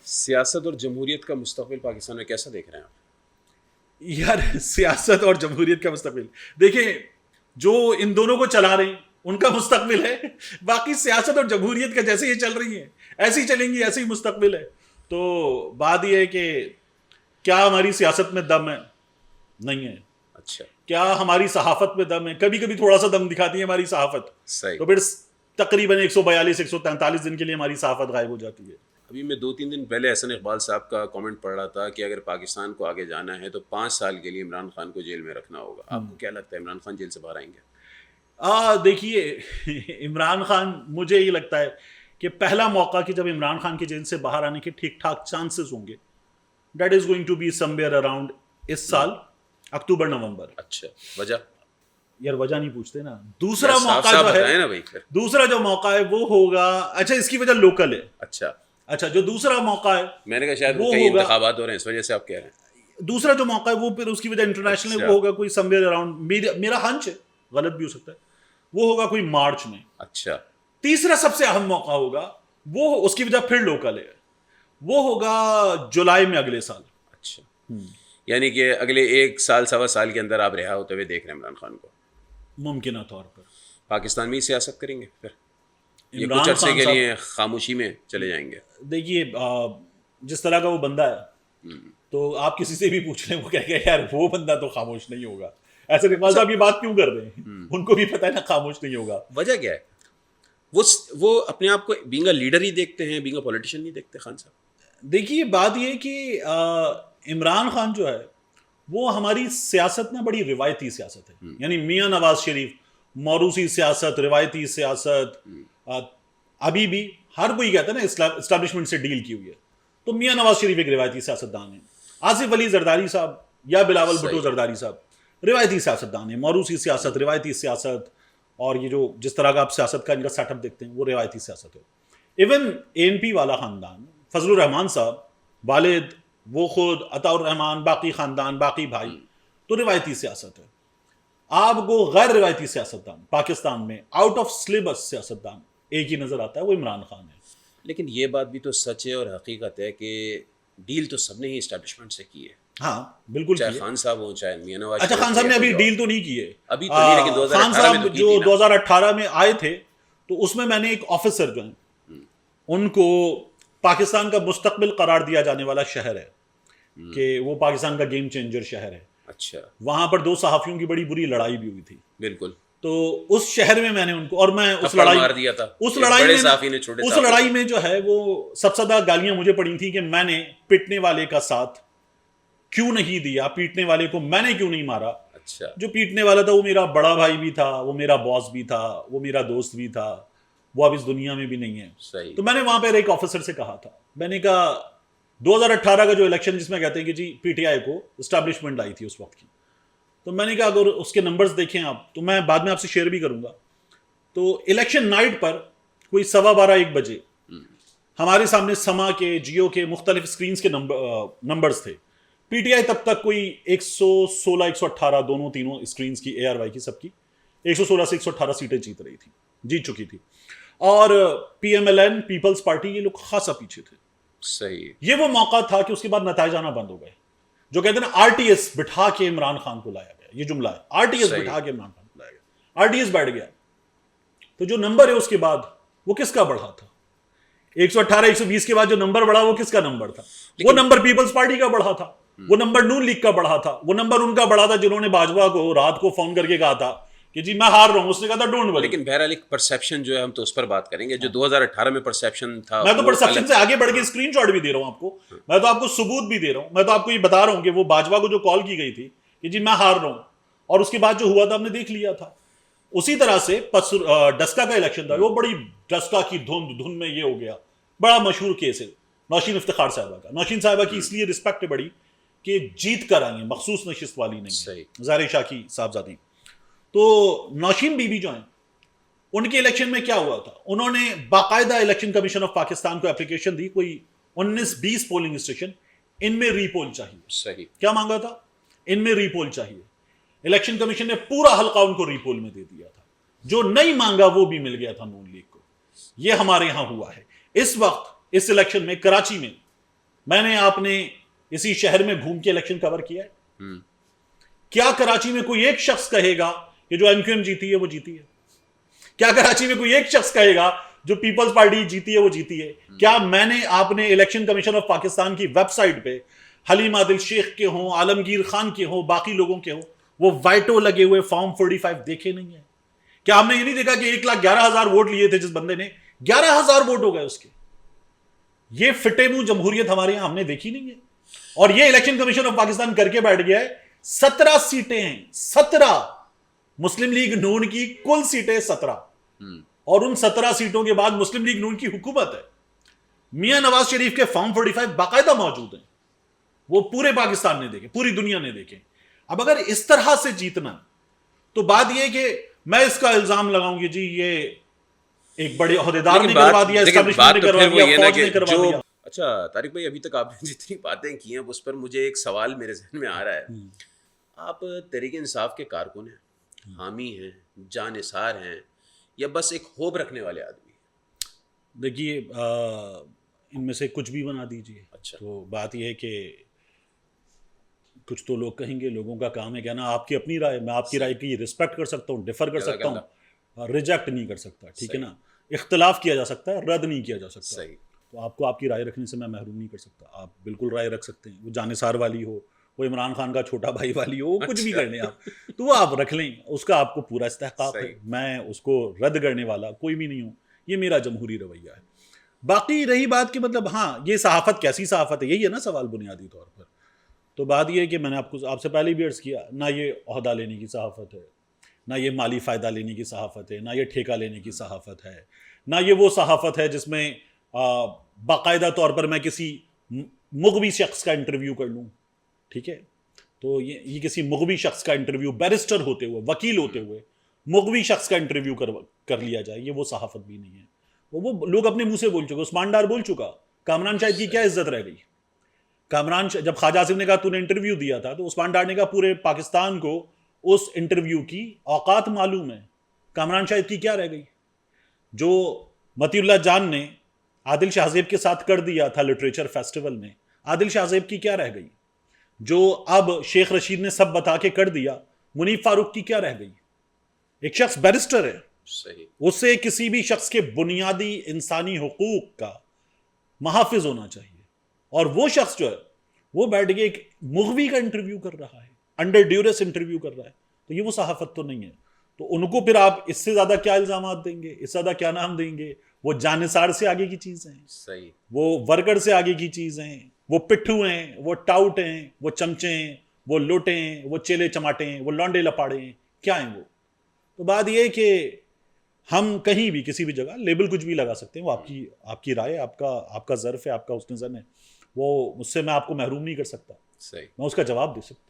सियासत और जमहूरियत का मुस्तकबिल पाकिस्तान में कैसा देख रहे हैं आप? यार सियासत और जमहूरियत का मुस्तकबिल देखिए, जो इन दोनों को चला रहे हैं उनका मुस्तकबिल है। बाकी सियासत और जमहूरियत का जैसे ये चल रही है ऐसे ही चलेंगी, ऐसे ही मुस्तकबिल है। तो बात यह है कि क्या हमारी सियासत में दम है? नहीं है। अच्छा, क्या हमारी सहाफत में दम है? कभी कभी थोड़ा सा दम दिखाती है हमारी सहाफत, सही। तो फिर तकरीबन 143-143 दिन के लिए हमारी सहाफत गायब हो जाती है। अभी मैं 2-3 दिन पहले एहसन इकबाल साहब का कमेंट पढ़ रहा था कि अगर पाकिस्तान को आगे जाना है तो 5 साल के लिए इमरान खान को जेल में रखना होगा। आपको क्या लगता है इमरान खान जेल से बाहर आएंगे? देखिए इमरान खान, मुझे ये लगता है कि पहला मौका कि जब इमरान खान के जेल से बाहर आने के ठीक ठाक चांसेस होंगे, that is going to be somewhere around इस साल अक्टूबर नवंबर। अच्छा, वजह? यार वजह नहीं पूछते ना। दूसरा साफ मौका साफ जो बताएं है ना भाई फिर। दूसरा जो मौका है वो होगा, अच्छा इसकी वजह लोकल है। अच्छा, जो दूसरा मौका है मैंने कहा शायद वो कई होगा, इंतखाबात हो रहे हैं इस वजह से आप कह रहे हैं। दूसरा जो मौका है वो फिर उसकी वजह इंटरनेशनल है, अच्छा। वो होगा कोई समवेयर अराउंड, मेरा हंच है, गलत भी हो सकता है, वो होगा कोई मार्च में। अच्छा, तीसरा सबसे अहम मौका होगा, वो उसकी वजह फिर लोकल है, वो होगा जुलाई में अगले साल। अच्छा, यानी कि अगले 1 साल 1.25 साल के अंदर आप रिहा होते हुए देख रहे हैं इमरान खान को? मुमकिन तौर पर पाकिस्तान में ही सियासत करेंगे फिर, ये कुछ इमरान अरसे खान के साहब, लिए खामोशी में चले जाएंगे? देखिए जिस तरह का वो बंदा है, तो आप किसी से भी पूछ लें वो कहेगा यार वो बंदा तो खामोश नहीं होगा। ऐसे इकबाल साहब ये बात क्यों कर रहे हैं? उनको भी पता है ना खामोश नहीं होगा। वजह क्या है? वो अपने आप को बीइंग अ लीडर ही देखते हैं, बीइंग अ पॉलिटिशियन नहीं देखते खान साहब? देखिए बात ये कि इमरान खान जो है वो हमारी सियासत ना बड़ी रिवायती सियासत है, यानी मियां नवाज शरीफ, मौरूसी सियासत, रिवायती सियासत। अभी भी हर कोई कहता है ना इस्टेब्लिशमेंट से डील की हुई है, तो मियां नवाज शरीफ एक रिवायती सियासतदान है। आसिफ अली जरदारी साहब या बिलावल भुट्टो जरदारी साहब रिवायती सियासतदान है। मौरूसी सियासत, रिवायती सियासत, और ये जो जिस तरह का आप सियासत का इनका सेटअप देखते हैं वो रिवायती सियासत है। इवन एएनपी वाला खानदान, फजलुर रहमान साहब, वालिद, वो खुद, अताउर रहमान, बाकी खानदान, बाकी भाई, तो रिवायती सियासत है। आपको गैर रिवायती सियासतदान पाकिस्तान में आउट ऑफ सिलेबस सियासतदान एक ही नजर आता है, वो इमरान खान है। लेकिन ये बात भी तो सच है और हकीकत है कि डील तो सबने ही एस्टैब्लिशमेंट से की है। हाँ बिल्कुल, चाहे खान साहब हो चाहे मियां नवाज अच्छा शरीफ खान साहब ने या अभी कोई डील और। तो नहीं की है। अभी तो नहीं, लेकिन 2018 खान में साहब तो की जो थी ना। 2018 में आए थे, तो उसमें मैंने एक ऑफिसर जो है उनको पाकिस्तान का मुस्तकबिल करार दिया जाने वाला शहर है कि वो पाकिस्तान का गेम चेंजर शहर है। अच्छा, वहां पर 2 सहाफियों की बड़ी बुरी लड़ाई भी हुई थी। बिल्कुल। तो उस शहर में मैंने उनको, और मैं उस थप्पड़ लड़ाई मार दिया था उस एक लड़ाई बड़े में साफी ने छोटे उस साफी लड़ाई को। में जो है वो सबसे ज्यादा गालियां मुझे पड़ी थी कि मैंने पिटने वाले का साथ क्यों नहीं दिया, पीटने वाले को मैंने क्यों नहीं मारा। अच्छा, जो पीटने वाला था वो मेरा बड़ा भाई भी था, वो मेरा बॉस भी था, वो मेरा दोस्त भी था, वो अब इस दुनिया में भी नहीं है। सही। तो मैंने वहां पर एक ऑफिसर से कहा था, मैंने कहा 2018 का जो इलेक्शन जिसमें कहते हैं कि जी पीटीआई को एस्टैब्लिशमेंट आई थी उस वक्त की, तो मैंने कहा अगर उसके नंबर्स देखें आप, तो मैं बाद में आपसे शेयर भी करूंगा, तो इलेक्शन नाइट पर कोई 12:15-1 बजे हमारे सामने समा के, जियो के मुख्तलिफ स्क्रीन के नंबर्स थे। पीटीआई तब तक कोई 116 118 दोनों तीनों स्क्रीन की, एआरवाई की, सबकी 116 से 118 सीटें जीत चुकी थी। और पीएमएलएन, पीपल्स पार्टी, ये लोग खासा पीछे थे। सही। ये वो मौका था कि उसके बाद नताइज आना बंद हो गए। जो कहते हैं ना आरटीएस बिठा के इमरान खान को लाया गया, ये जुमला है, आरटीएस बिठा के इमरान खान को लाया गया, आरटीएस बैठ गया। तो जो नंबर है उसके बाद वो किसका बढ़ा था? 118 120 के बाद जो नंबर बढ़ा वो किसका नंबर था? वो नंबर पीपल्स पार्टी का बढ़ा था, वो नंबर नून लीग का बढ़ा था, वो नंबर उनका बढ़ा था जिन्होंने बाजवा को रात को फोन करके कहा था कि जी मैं हार रहा हूं। उसने कहा था डोंट वरी। लेकिन बहरहाल एक परसेप्शन जो है, हम तो उस पर बात करेंगे, जो 2018 में परसेप्शन था। मैं तो परसेप्शन से आगे बढ़ के स्क्रीनशॉट भी दे रहा हूं आपको, मैं तो आपको सबूत भी दे रहा हूं, मैं तो आपको ये बता रहा हूं कि वो बाजवा को जो कॉल की गई थी कि जी मैं हार रहा हूं, और उसके बाद जो हुआ था हमने देख लिया था। उसी तरह से डस्का का इलेक्शन था, वो बड़ी डस्का की धुन में ये हो गया, बड़ा मशहूर केस है नौशीन इफ्तिखार साहबा का। नौशीन साहबा की इसलिए रिस्पेक्ट है बड़ी कि जीत कर आई है, मखसूस नशिस्त वाली नहीं, ज़ाहिर शाह की साहबजादी। तो नौशीन बीबी जो हैं, उनके इलेक्शन में क्या हुआ था, उन्होंने बाकायदा इलेक्शन कमीशन ऑफ पाकिस्तान को एप्लीकेशन दी, कोई 19-20 पोलिंग स्टेशन, इनमें रीपोल चाहिए। सही। क्या मांगा था? इनमें रीपोल चाहिए। इलेक्शन कमीशन ने पूरा हल्का उनको रीपोल में दे दिया था, जो नहीं मांगा वो भी मिल गया था नून लीग को। यह हमारे यहां हुआ है। इस वक्त इस इलेक्शन में कराची में मैंने आपने इसी शहर में घूम के इलेक्शन कवर किया है। हम्म, क्या कराची में कोई एक शख्स कहेगा कि जो एमक्यूएम जीती है वो जीती है? क्या कराची में कोई एक शख्स कहेगा जो पीपल्स पार्टी जीती है वो जीती है? क्या मैंने आपने इलेक्शन कमीशन ऑफ पाकिस्तान की वेबसाइट पे हलीम आदिल शेख के हों, आलमगीर खान के हों, बाकी लोगों के हों, वो वाइटो लगे हुए फॉर्म 45 देखे नहीं है? क्या हमने ये नहीं देखा कि 1,11,000 वोट लिए थे जिस बंदे ने, 11,000 वोट हो गए उसके? ये फिटे मुंह जमहूरियत हमारे यहां हमने देखी नहीं है। और ये इलेक्शन कमीशन ऑफ पाकिस्तान करके बैठ गया है। 17 सीटें हैं, 17 मुस्लिम लीग नून की कुल सीटें 17, और उन 17 सीटों के बाद मुस्लिम लीग नून की हुकूमत है। मियां नवाज शरीफ के फॉर्म 45 बाकायदा मौजूद हैं, वो पूरे पाकिस्तान ने देखे, पूरी दुनिया ने देखे। अब अगर इस तरह से जीतना तो बात यह कि मैं इसका इल्जाम लगाऊं कि जी ये एक बड़े ओहदेदार ने करवा दिया, एस्टैब्लिशमेंट ने करवा दिया, फौज ने करवा दिया। अच्छा तारिक भाई, अभी तक आपने जितनी बातें की हैं उस पर मुझे एक सवाल मेरे जहन में आ रहा है। आप तहरीक इंसाफ के कारकुन हैं, हामी हैं, जानिसार हैं, या बस एक होप रखने वाले आदमी हैं? देखिए, इनमें से कुछ भी बना दीजिए। अच्छा। तो बात यह है कि कुछ तो लोग कहेंगे, लोगों का काम है कहना आपकी अपनी राय, मैं आपकी राय की रिस्पेक्ट कर सकता हूँ, डिफर कर सकता हूँ, रिजेक्ट नहीं कर सकता, ठीक है ना। इख्तलाफ किया जा सकता है, रद्द नहीं किया जा सकता। सही। तो आपको आपकी राय रखने से मैं महरूम नहीं कर सकता। आप बिल्कुल राय रख सकते हैं, वो जानिसार वाली हो, वो इमरान खान का छोटा भाई वाली हो, कुछ भी कर लें आप, तो वो आप रख लें, उसका आपको पूरा इस्तेहकाक है। मैं उसको रद्द करने वाला कोई भी नहीं हूँ, ये मेरा जमहूरी रवैया है। बाकी रही बात कि मतलब हाँ, ये सहाफ़त कैसी सहाफ़त है, यही है ना सवाल बुनियादी तौर पर। तो बात ये है कि मैंने आपसे पहले भी अर्ज़ किया, ना ये ओहदा लेने की सहाफ़त है, ना ये माली फ़ायदा लेने की सहाफ़त है, ना ये ठेका लेने की सहाफ़त है, ना ये वो सहाफ़त है जिसमें बाकायदा तौर पर मैं किसी मुग़वी शख्स का इंटरव्यू कर लूँ, ठीक है। तो ये किसी मुग़वी शख्स का इंटरव्यू, बैरिस्टर होते हुए, वकील होते हुए मुग़वी शख्स का इंटरव्यू कर लिया जाए, ये वो सहाफ़त भी नहीं है। वो लोग अपने मुंह से बोल चुके, उस्मान डार बोल चुका, कामरान शाहिद की क्या इज्जत रह गई? कामरान जब ख्वाजा आसिफ ने कहा तूने इंटरव्यू दिया था, तो उस्मान डार ने कहा पूरे पाकिस्तान को उस इंटरव्यू की औकात मालूम है, कामरान शाहिद की क्या रह गई? जो मतीउल्लाह जान ने आदिल शाहजेब के साथ कर दिया था लिटरेचर फेस्टिवल में, आदिल शाहजेब की क्या रह गई? जो अब शेख रशीद ने सब बता के कर दिया, मुनीफ फारूक की क्या रह गई? एक शख्स बैरिस्टर है, सही, उससे किसी भी शख्स के बुनियादी इंसानी हुकूक का मुहाफिज होना चाहिए, और वो शख्स जो है वो बैठ के एक मुग़वी का इंटरव्यू कर रहा है, अंडर ड्यूरेस इंटरव्यू कर रहा है, तो ये वो सहाफ़त तो नहीं है। तो उनको फिर आप इससे ज़्यादा क्या इल्ज़ामात देंगे, इससे ज़्यादा क्या नाम देंगे? वो जानिसार से आगे की चीज़ हैं, सही, वो वर्कर से आगे की चीज़ हैं, वो पिट्ठू हैं, वो टाउट हैं, वो चमचे हैं, वो लोटे हैं, वो चेले चमाटे हैं, वो लौंडे लपाड़े हैं, क्या हैं वो? तो बात ये है कि हम कहीं भी किसी भी जगह लेबल कुछ भी लगा सकते हैं, वो आपकी राय, आपका ज़र्फ़ है, आपका हुस्न ज़न है, वो उससे मैं आपको महरूम नहीं कर सकता, सही। मैं उसका जवाब दे सकता हूँ।